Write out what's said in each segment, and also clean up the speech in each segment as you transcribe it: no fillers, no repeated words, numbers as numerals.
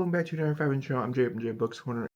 welcome back to another 5 channel. I'm Jay from Jay Books Corner,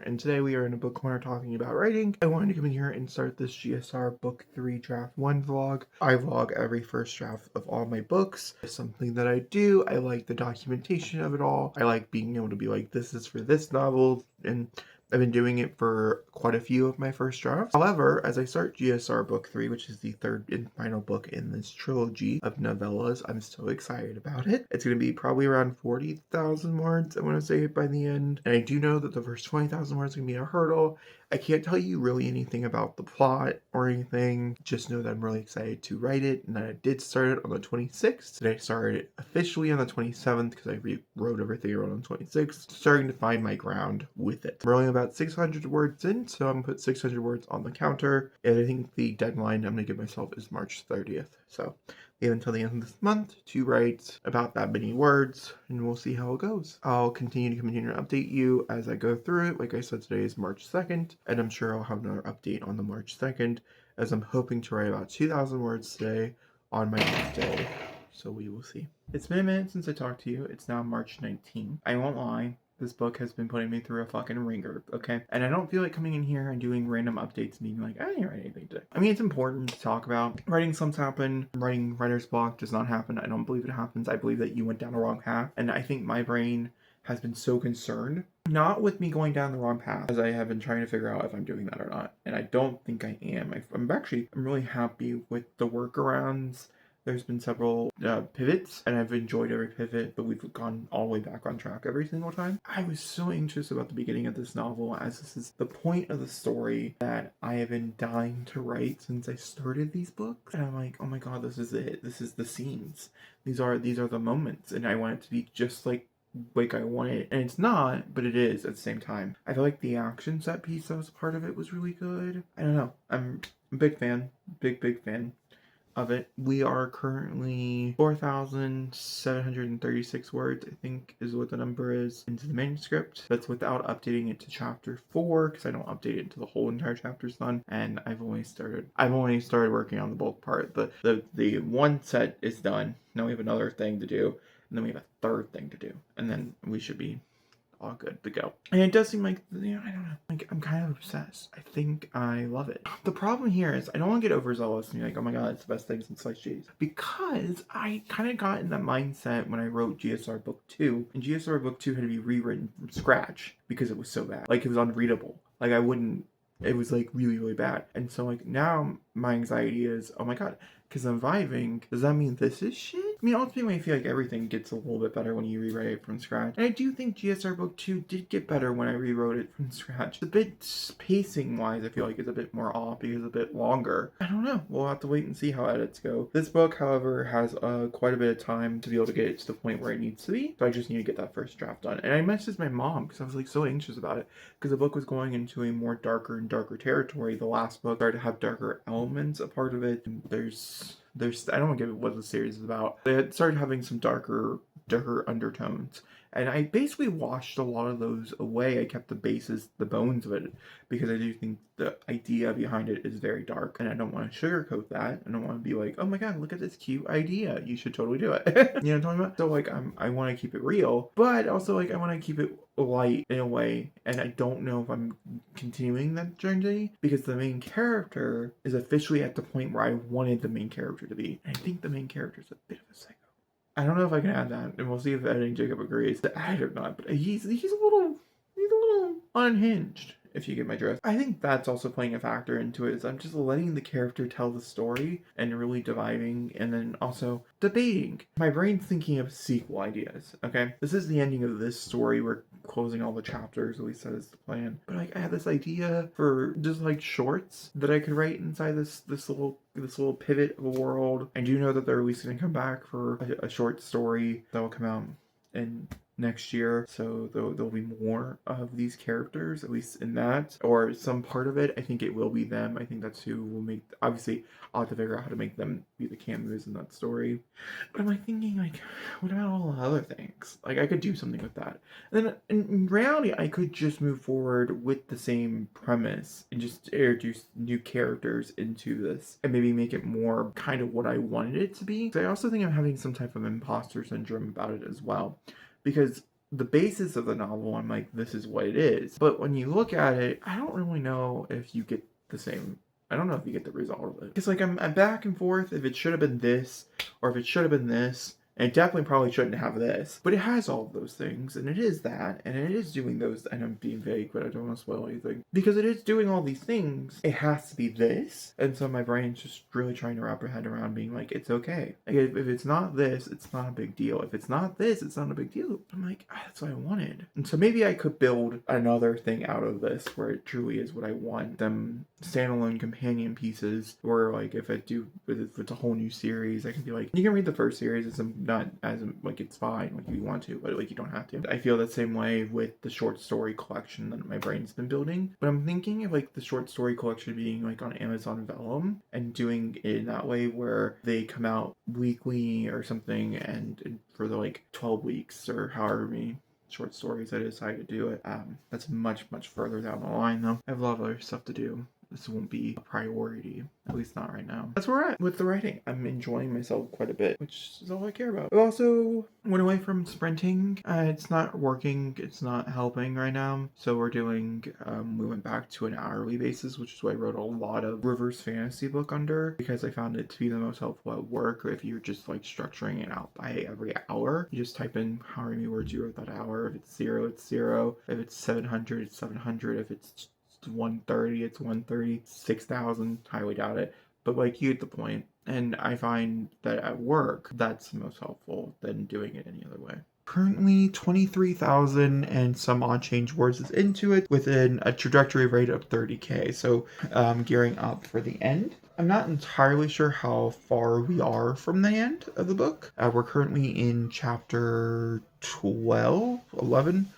and today we are in a book corner talking about writing. I wanted to come in here and start this GSR Book 3 Draft 1 vlog. I vlog every first draft of all my books. It's something that I do. I like the documentation of it all. I like being able to be like, this is for this novel, and I've been doing it for quite a few of my first drafts. However, as I start GSR Book 3, which is the third and final book in this trilogy of novellas, I'm so excited about it. It's going to be probably around 40,000 words, I want to say, by the end. And I do know that the first 20,000 words is going to be a hurdle. I can't tell you really anything about the plot or anything. Just know that I'm really excited to write it, and that I did start it on the 26th. Today I started it officially on the 27th because I rewrote everything around on the 26th. Starting to find my ground with it. I'm only about 600 words in, so I'm going to put 600 words on the counter. And I think the deadline I'm going to give myself is March 30th. So we have until the end of this month to write about that many words, and we'll see how it goes. I'll continue to update you as I go through it. Like I said, today is March 2nd, and I'm sure I'll have another update on the March 2nd, as I'm hoping to write about 2,000 words today on my birthday. So we will see. It's been a minute since I talked to you. It's now March 19th. I won't lie. This book has been putting me through a fucking ringer, okay? And I don't feel like coming in here and doing random updates and being like, I didn't write anything today. I mean, it's important to talk about. Writing slumps happen. Writing writer's block does not happen. I don't believe it happens. I believe that you went down the wrong path. And I think my brain has been so concerned, not with me going down the wrong path, as I have been trying to figure out if I'm doing that or not. And I don't think I am. I'm really happy with the workarounds. There's been several pivots, and I've enjoyed every pivot, but we've gone all the way back on track every single time. I was so anxious about the beginning of this novel, as this is the point of the story that I have been dying to write since I started these books. And I'm like, oh my god, this is it. This is the scenes. These are the moments, and I want it to be just like I want it. And it's not, but it is at the same time. I feel like the action set piece that was part of it was really good. I don't know. I'm a big fan. Big fan of it. We are currently 4,736 words, I think is what the number is, into the manuscript. That's without updating it to chapter 4, because I don't update it until the whole entire chapter's done. And I've only started working on the bulk part. The one set is done. Now we have another thing to do, and then we have a third thing to do, and then we should be all good to go. And it does seem like, I don't know, like, I'm kind of obsessed. I think I love it. The problem here is I don't want to get overzealous and be like, oh my god, it's the best thing since sliced cheese. Because I kind of got in that mindset when I wrote GSR Book 2, and GSR Book 2 had to be rewritten from scratch because it was so bad. Like, it was unreadable. Like, it was like really bad. And so like now my anxiety is, oh my god, because I'm vibing, does that mean this is shit? I mean, ultimately I feel like everything gets a little bit better when you rewrite it from scratch. And I do think GSR Book 2 did get better when I rewrote it from scratch. The bit pacing wise, I feel like it's a bit more off because it's a bit longer. I don't know. We'll have to wait and see how edits go. This book, however, has quite a bit of time to be able to get it to the point where it needs to be. So I just need to get that first draft done. And I messaged my mom because I was like so anxious about it, because the book was going into a more darker and darker territory. The last book started to have darker elements a part of it. And there's I don't want to give it what the series is about. They had started having some darker undertones, and I basically washed a lot of those away. I kept the bones of it, because I do think the idea behind it is very dark, and I don't want to sugarcoat that. I don't want to be like, oh my god, look at this cute idea, you should totally do it. You know what I'm talking about? So like, I want to keep it real, but also like I want to keep it light in a way, and I don't know if I'm continuing that journey, because the main character is officially at the point where I wanted the main character to be. And I think the main character is a bit of a psycho. I don't know if I can add that, and we'll see if editing Jacob agrees to add it or not, but he's a little unhinged, if you get my drift. I think that's also playing a factor into it, is I'm just letting the character tell the story and really dividing, and then also debating. My brain's thinking of sequel ideas, okay? This is the ending of this story. We're closing all the chapters, at least that is the plan. But like, I had this idea for just like shorts that I could write inside this little pivot of a world. I do know that they're at least going to come back for a short story that will come out in next year, so there'll be more of these characters, at least in that, or some part of it. I think it will be them. I think that's who will make, obviously I'll have to figure out how to make them be the cameos in that story. But I'm like thinking, like, what about all the other things? Like, I could do something with that. And then in reality, I could just move forward with the same premise and just introduce new characters into this and maybe make it more kind of what I wanted it to be. So I also think I'm having some type of imposter syndrome about it as well, because the basis of the novel, I'm like, this is what it is. But when you look at it, I don't really know if you get the same. I don't know if you get the result of it. Because like I'm back and forth if it should have been this or if it should have been this. And it definitely probably shouldn't have this. But it has all of those things, and it is that, and it is doing those, and I'm being vague, but I don't want to spoil anything. Because it is doing all these things, it has to be this. And so my brain's just really trying to wrap her head around being like, it's okay. Like, if it's not this, it's not a big deal. If it's not this, it's not a big deal. I'm like, that's what I wanted. And so maybe I could build another thing out of this where it truly is what I want. Them standalone companion pieces, or like if it's a whole new series, I can be like, you can read the first series, it's not as like it's fine, like if you want to, but like you don't have to. I feel the same way with the short story collection that my brain's been building, but I'm thinking of like the short story collection being like on Amazon Vellum and doing it in that way where they come out weekly or something, and for the like 12 weeks or however many short stories I decide to do it. That's much further down the line though. I have a lot of other stuff to do. This won't be a priority, at least not right now. That's where we're at with the writing. I'm enjoying myself quite a bit, which is all I care about. I also went away from sprinting. It's not working. It's not helping right now. So we're doing, we went back to an hourly basis, which is what I wrote a lot of Rivers fantasy book under, because I found it to be the most helpful at work. If you're just like structuring it out by every hour, you just type in how many words you wrote that hour. If it's 0, it's 0. If it's 700, it's 700. If it's 130, it's 130. 6,000, highly doubt it, but like you get the point. And I find that at work that's the most helpful than doing it any other way. Currently 23,000 and some odd change words is into it within a trajectory rate of 30k, so gearing up for the end. I'm not entirely sure how far we are from the end of the book. We're currently in chapter 11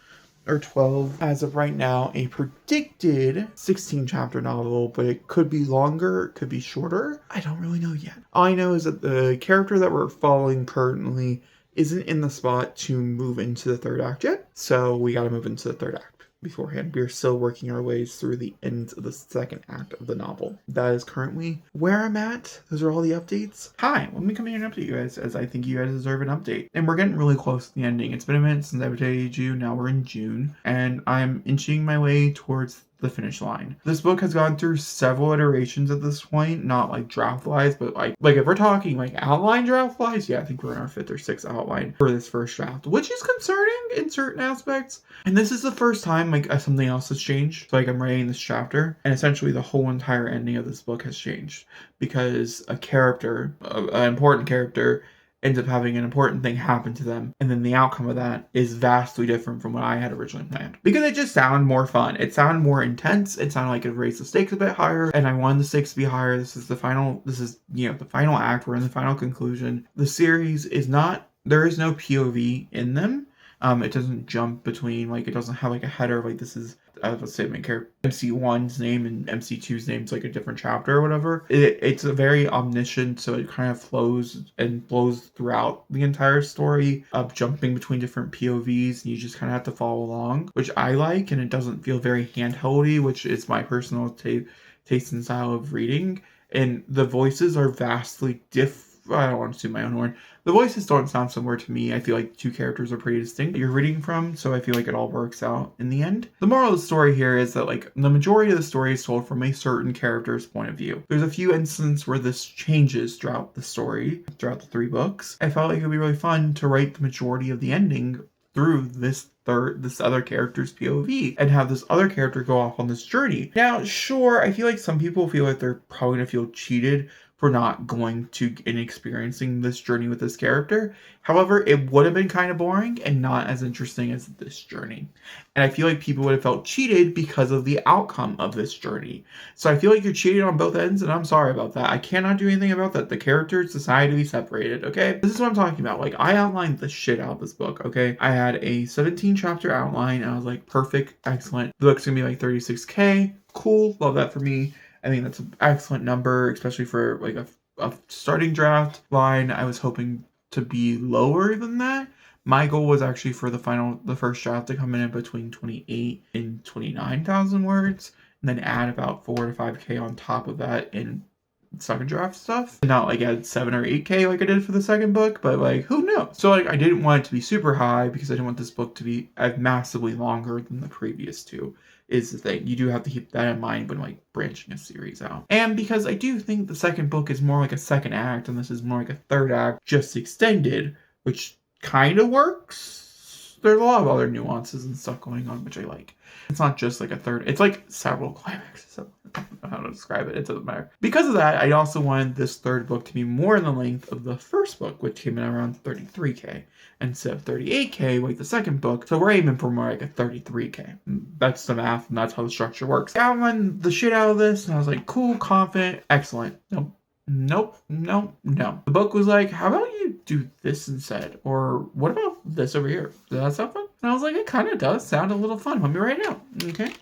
or 12 as of right now, a predicted 16 chapter novel, but it could be longer, it could be shorter. I don't really know yet. All I know is that the character that we're following currently isn't in the spot to move into the third act yet, so we gotta move into the third act beforehand. We are still working our ways through the end of the second act of the novel. That is currently where I'm at. Those are all the updates. Hi, let me come here and update you guys, as I think you guys deserve an update. And we're getting really close to the ending. It's been a minute since I've updated you. Now we're in June, and I'm inching my way towards the finish line. This book has gone through several iterations at this point, not like draft wise, but like if we're talking like outline draft wise, yeah, I think we're in our 5th or 6th outline for this first draft, which is concerning in certain aspects. And this is the first time like something else has changed. So like I'm writing this chapter, and essentially the whole entire ending of this book has changed because a character, an important character, ends up having an important thing happen to them, and then the outcome of that is vastly different from what I had originally planned. Because it just sounded more fun. It sounded more intense. It sounded like it raised the stakes a bit higher, and I wanted the stakes to be higher. This is the final act. We're in the final conclusion. The series is not, there is no POV in them. It doesn't jump between, like, it doesn't have like a header, like this is, let's say my character MC1's name and MC2's name is like a different chapter or whatever. It's a very omniscient, so it kind of flows throughout the entire story, jumping between different POVs, and you just kind of have to follow along, which I like, and it doesn't feel very handholdy, which is my personal taste and style of reading. And the voices are vastly different. I don't want to toot my own horn. The voices don't sound similar to me. I feel like 2 characters are pretty distinct that you're reading from, so I feel like it all works out in the end. The moral of the story here is that like the majority of the story is told from a certain character's point of view. There's a few instances where this changes throughout the story, throughout the 3 books. I felt like it would be really fun to write the majority of the ending through this other character's POV and have this other character go off on this journey. Now, sure, I feel like some people feel like they're probably gonna feel cheated for not going to and experiencing this journey with this character. However, it would have been kind of boring and not as interesting as this journey. And I feel like people would have felt cheated because of the outcome of this journey. So I feel like you're cheated on both ends, and I'm sorry about that. I cannot do anything about that. The characters decided to be separated, okay? This is what I'm talking about. Like, I outlined the shit out of this book, okay? I had a 17 chapter outline, and I was like, perfect, excellent. The book's gonna be like 36k. Cool, love that for me. I think that's an excellent number, especially for like a starting draft line. I was hoping to be lower than that. My goal was actually for the first draft to come in at between 28 and 29,000 words, and then add about 4 to 5k on top of that in second draft stuff. Not like at 7 or 8K like I did for the second book, but like who knows? So like I didn't want it to be super high because I didn't want this book to be massively longer than the previous two. Is the thing. You do have to keep that in mind when like branching a series out. And because I do think the second book is more like a second act and this is more like a third act just extended, which kind of works. There's a lot of other nuances and stuff going on, which I like. It's not just like a third, it's like several climaxes. So I don't know how to describe it. It doesn't matter. Because of that, I also wanted this third book to be more in the length of the first book, which came in around 33K. Instead of 38K, like the second book. So we're aiming for more like a 33K. That's the math, and that's how the structure works. I outlined the shit out of this, and I was like, cool, confident, excellent. Nope. The book was like, how about you do this instead? Or what about this over here? Does that sound fun? And I was like, it kind of does sound a little fun. Let me write it out. Okay.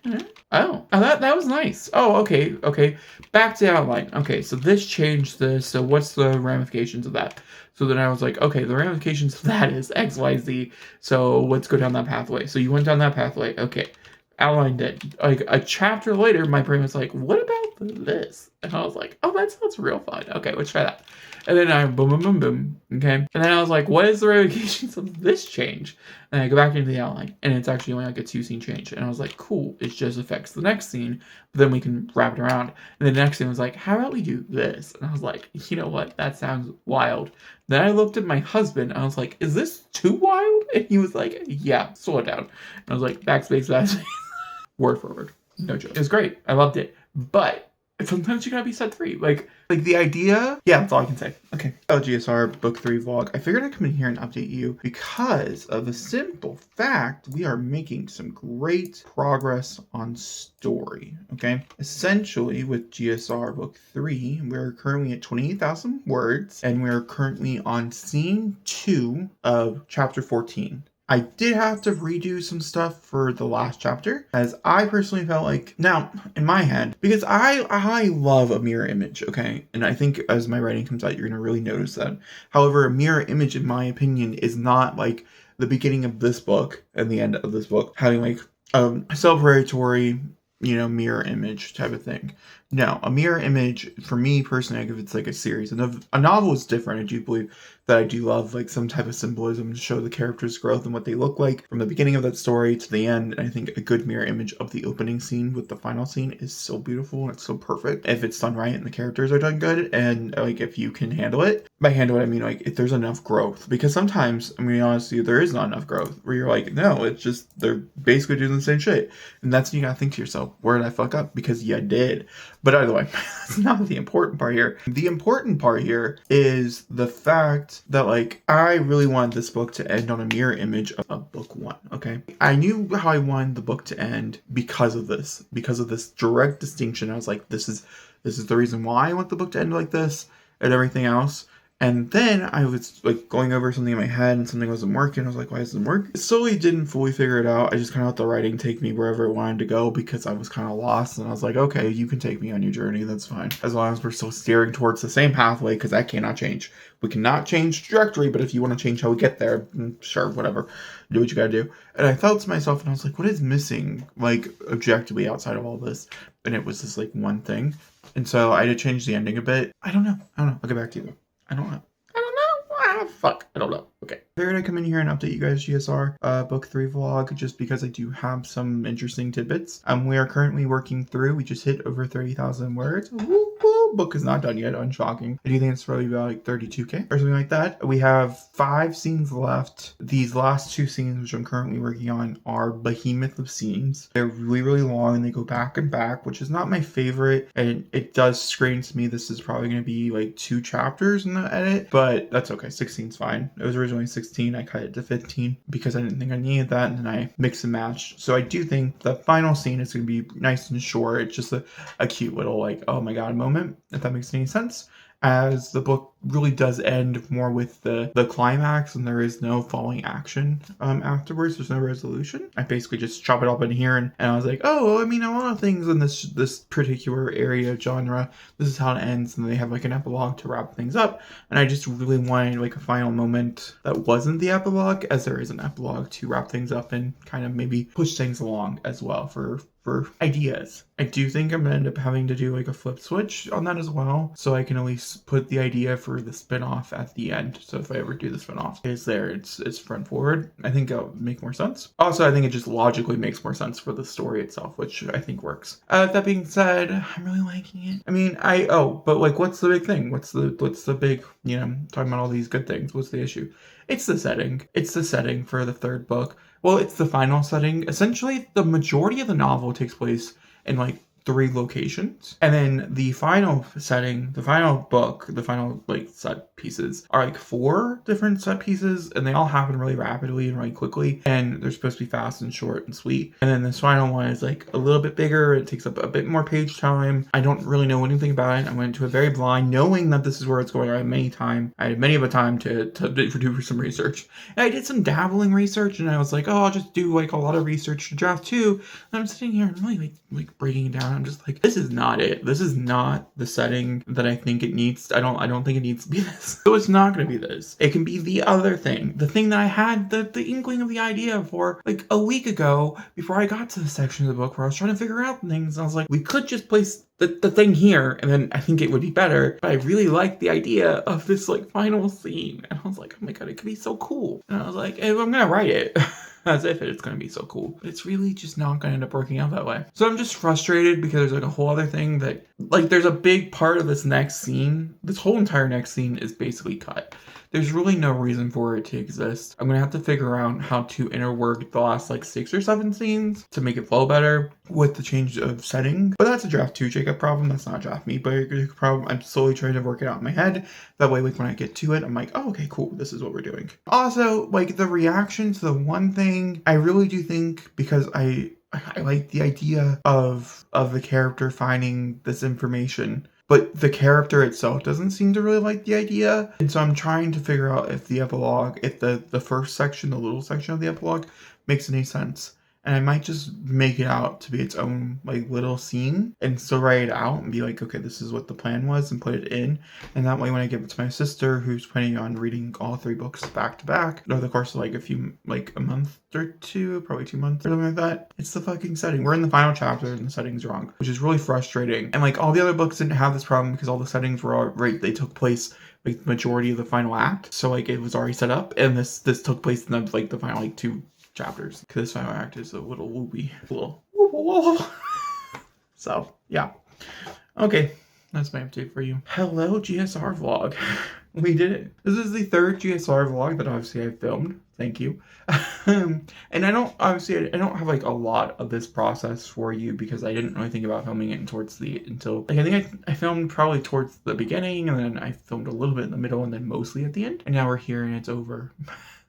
Oh, that was nice. Oh, okay. Back to the outline. Okay, so this changed this. So what's the ramifications of that? So then I was like, okay, the ramifications of that is X, Y, Z. So let's go down that pathway. So you went down that pathway. Okay. Outlined it. Like a chapter later, my brain was like, what about this? And I was like, oh, that sounds real fun. Okay, let's try that. And then I boom. Okay. And then I was like, what is the ramifications of this change? And I go back into the outline, and it's actually only like a 2-scene change. And I was like, cool, it just affects the next scene, but then we can wrap it around. And the next scene was like, how about we do this? And I was like, you know what? That sounds wild. Then I looked at my husband, and I was like, is this too wild? And he was like, yeah, slow it down. And I was like, backspace. Word for word. No joke. It was great. I loved it. But sometimes you gotta be set free. Like the idea, yeah, that's all I can say. Okay. LGSR Book 3 vlog. I figured I'd come in here and update you because of the simple fact we are making some great progress on story. Okay. Essentially, with GSR Book 3, we're currently at 28,000 words, and we're currently on scene 2 of chapter 14. I did have to redo some stuff for the last chapter, as I personally felt like, now, in my head, because I love a mirror image, okay? And I think as my writing comes out, you're going to really notice that. However, a mirror image, in my opinion, is not like the beginning of this book and the end of this book having like a celebratory, mirror image type of thing. No, a mirror image, for me personally, if it's like a series, a novel is different. I do believe that I do love like some type of symbolism to show the characters' growth and what they look like from the beginning of that story to the end. And I think a good mirror image of the opening scene with the final scene is so beautiful and it's so perfect if it's done right and the characters are done good, and like if you can handle it. By handle it, I mean like if there's enough growth, because sometimes, I mean honestly, there is not enough growth where you're like, no, it's just they're basically doing the same shit, and that's when you gotta think to yourself, where did I fuck up? Because you did. But either way, that's not the important part here. The important part here is the fact that like I really wanted this book to end on a mirror image of book 1. Okay, I knew how I wanted the book to end because of this direct distinction. I was like, this is the reason why I want the book to end like this and everything else. And then I was like going over something in my head and something wasn't working. I was like, why doesn't it work? I slowly didn't fully figure it out. I just kind of let the writing take me wherever it wanted to go because I was kind of lost. And I was like, okay, you can take me on your journey. That's fine. As long as we're still steering towards the same pathway, because that cannot change. We cannot change trajectory, but if you want to change how we get there, sure, whatever. Do what you gotta do. And I thought to myself, and I was like, what is missing, like, objectively outside of all this? And it was this, like, one thing. And so I had to change the ending a bit. I don't know. I'll get back to you though. I don't know. Fuck. I don't know. Okay. I figured I'd come in here and update you guys GSR book 3 vlog just because I do have some interesting tidbits. We are currently working through, we just hit over 30,000 words. Woo, woo. Book is not done yet, unshocking. I do think it's probably about like 32K or something like that. We have 5 scenes left. These last 2 scenes, which I'm currently working on, are behemoth of scenes. They're really, really long and they go back and back, which is not my favorite. And it does scream to me this is probably going to be like 2 chapters in the edit, but that's okay. 16's fine. It was originally 16. I cut it to 15 because I didn't think I needed that, and then I mix and matched. So I do think the final scene is going to be nice and short. It's just a cute little like, oh my god moment, if that makes any sense. As the book really does end more with the climax, and there is no following action afterwards. There's no resolution. I basically just chop it up in here, and I was like, oh, I mean, a lot of things in this particular area genre, this is how it ends, and they have like an epilogue to wrap things up. And I just really wanted like a final moment that wasn't the epilogue, as there is an epilogue to wrap things up and kind of maybe push things along as well for ideas. I do think I'm gonna end up having to do like a flip switch on that as well, so I can at least put the idea for the spin-off at the end. So if I ever do the spin-off, it's front forward. I think it'll make more sense. Also, I think it just logically makes more sense for the story itself, which I think works. That being said, I'm really liking it. I mean, but like, what's the big thing? What's the big, talking about all these good things, what's the issue? It's the setting. It's the setting for the third book. Well, it's the final setting. Essentially, the majority of the novel takes place in like 3 locations. And then the final setting, the final book, the final like set pieces are like 4 different set pieces, and they all happen really rapidly and really quickly. And they're supposed to be fast and short and sweet. And then this final one is like a little bit bigger. It takes up a bit more page time. I don't really know anything about it. I went into it very blind, knowing that this is where it's going. I had many of a time to do some research. And I did some dabbling research, and I was like, oh, I'll just do like a lot of research to draft 2. And I'm sitting here and really like breaking it down. I'm just like, this is not it. This is not the setting that I think it needs. I don't think it needs to be this. So it's not going to be this. It can be the other thing. The thing that I had the inkling of the idea for like a week ago before I got to the section of the book where I was trying to figure out things. And I was like, we could just place the thing here, and then I think it would be better. But I really liked the idea of this like final scene. And I was like, oh my god, it could be so cool. And I was like, I'm going to write it. As if it's going to be so cool. It's really just not going to end up working out that way. So I'm just frustrated because there's like a whole other thing that, like, there's a big part of this next scene. This whole entire next scene is basically cut. There's really no reason for it to exist. I'm going to have to figure out how to interwork the last like 6 or 7 scenes to make it flow better with the change of setting. But that's a draft 2 Jacob problem. That's not a draft me but a problem. I'm slowly trying to work it out in my head. That way, like when I get to it, I'm like, oh, okay, cool. This is what we're doing. Also, like the reaction to the one thing, I really do think, because I like the idea of the character finding this information, but the character itself doesn't seem to really like the idea. And so I'm trying to figure out if the epilogue, if the first section, the little section of the epilogue, makes any sense. And I might just make it out to be its own like little scene and still write it out and be like, okay, this is what the plan was, and put it in. And that way when I give it to my sister, who's planning on reading all 3 books back to back over the course of like a month or 2, probably 2 months or something like that, it's the fucking setting. We're in the final chapter and the setting's wrong, which is really frustrating. And like all the other books didn't have this problem because all the settings were all right. They took place like the majority of the final act. So like it was already set up, and this took place in the final like 2 chapters, because this final act is a little whoopy. So yeah, okay, that's my update for you. Hello GSR vlog. We did it. This is the 3rd GSR vlog that obviously I filmed. Thank you. And I don't have like a lot of this process for you because I didn't really think about filming it until like I think I filmed probably towards the beginning, and then I filmed a little bit in the middle, and then mostly at the end. And now we're here and it's over.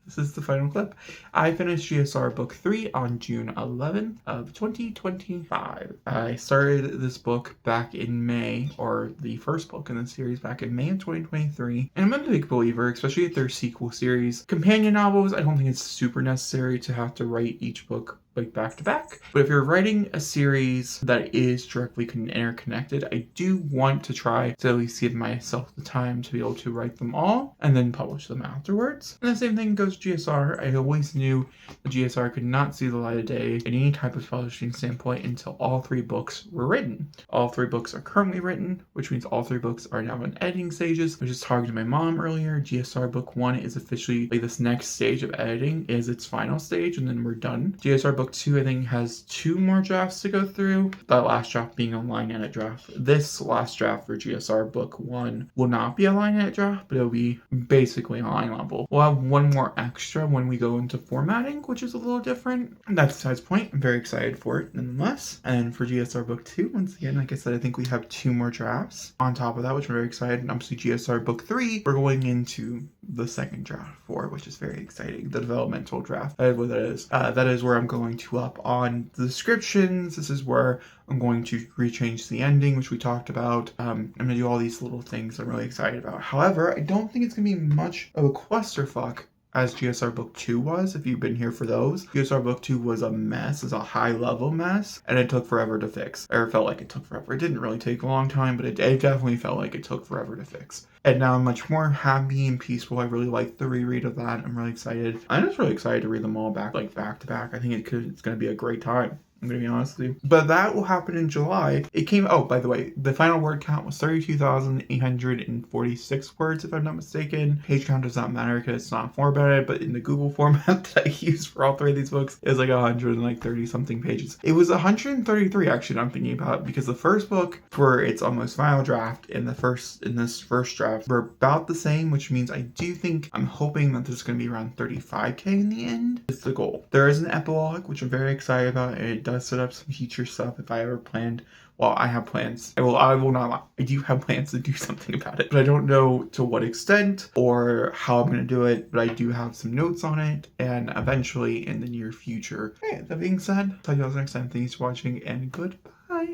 This is the final clip. I finished GSR Book 3 on June 11th of 2025. I started this book back in May, or the first book in the series back in May of 2023. And I'm a big believer, especially if they're sequel series. Companion novels, I don't think it's super necessary to have to write each book like back to back. But if you're writing a series that is directly interconnected, I do want to try to at least give myself the time to be able to write them all and then publish them afterwards. And the same thing goes to GSR. I always knew that GSR could not see the light of day in any type of publishing standpoint until all 3 books were written. All 3 books are currently written, which means all 3 books are now in editing stages. I was just talking to my mom earlier. GSR Book 1 is officially like this next stage of editing is its final stage, and then we're done. GSR Book 2, I think, has 2 more drafts to go through. That last draft being a line edit draft. This last draft for GSR Book 1 will not be a line edit draft, but it'll be basically a line level. We'll have 1 more extra when we go into formatting, which is a little different. That's besides the point. I'm very excited for it nonetheless. And for GSR Book 2, once again, like I said, I think we have 2 more drafts on top of that, which I'm very excited. And obviously GSR Book 3, we're going into the second draft for, which is very exciting. The developmental draft. That is what that is. That is where I'm going to up on the descriptions. This is where I'm going to rechange the ending, which we talked about. I'm going to do all these little things I'm really excited about. However, I don't think it's going to be much of a clusterfuck as GSR Book 2 was, if you've been here for those. GSR Book 2 was a mess, it's a high-level mess, and it took forever to fix. Or it felt like it took forever. It didn't really take a long time, but it definitely felt like it took forever to fix. And now I'm much more happy and peaceful. I really like the reread of that. I'm really excited. I'm just really excited to read them all back to back. I think it's going to be a great time. I'm going to be honest with you. But that will happen in July. It came, oh, by the way, the final word count was 32,846 words, if I'm not mistaken. Page count does not matter because it's not formatted, but in the Google format that I use for all three of these books, it was like 130 something pages. It was 133 actually, I'm thinking about, because the first book for its almost final draft and this first draft were about the same, which means I'm hoping that this is going to be around 35k in the end. It's the goal. There is an epilogue, which I'm very excited about, and it does set up some future stuff if I ever planned. Well, I have plans. I will not lie. I do have plans to do something about it, but I don't know to what extent or how I'm going to do it, but I do have some notes on it, and eventually in the near future. Okay, that being said, talk to you guys next time. Thanks for watching, and goodbye.